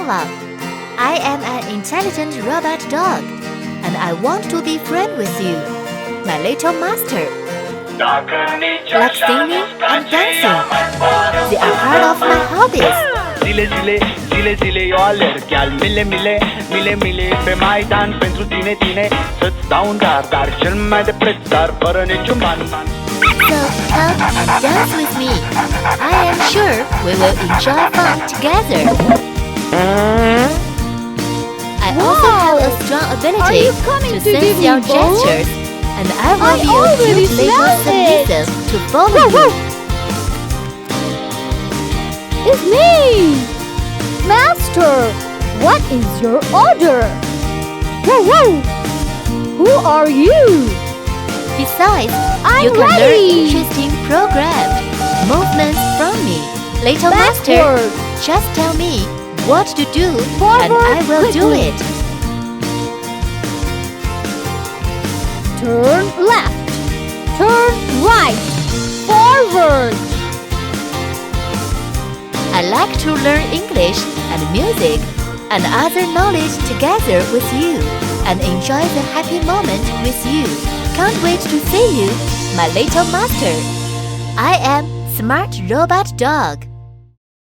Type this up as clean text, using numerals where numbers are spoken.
Nova. I am an intelligent robot dog, and I want to be friend with you, my little master. Like singing and dancing, they are part of my hobbies. Zile eu alerg, chiar mile pe Maidan pentru tine să-ți dau un dar cel mai de preț, dar fără niciun ban. So come dance with me. I am sure we will enjoy fun together. I also have a strong ability to sense your gestures, and I will be a cute little submissive to follow you. It's me! Master, what is your order? Who are you? Besides, I'm you can learn ready. interesting programmed movements from me. Little Master, Backward. just tell me what to do and Forward I will do quickly. it. Turn left. Turn right. Forward. I like to learn English and music and other knowledge together with you and enjoy the happy moment with you. Can't wait to see you, my little master. I am Smart Robot Dog.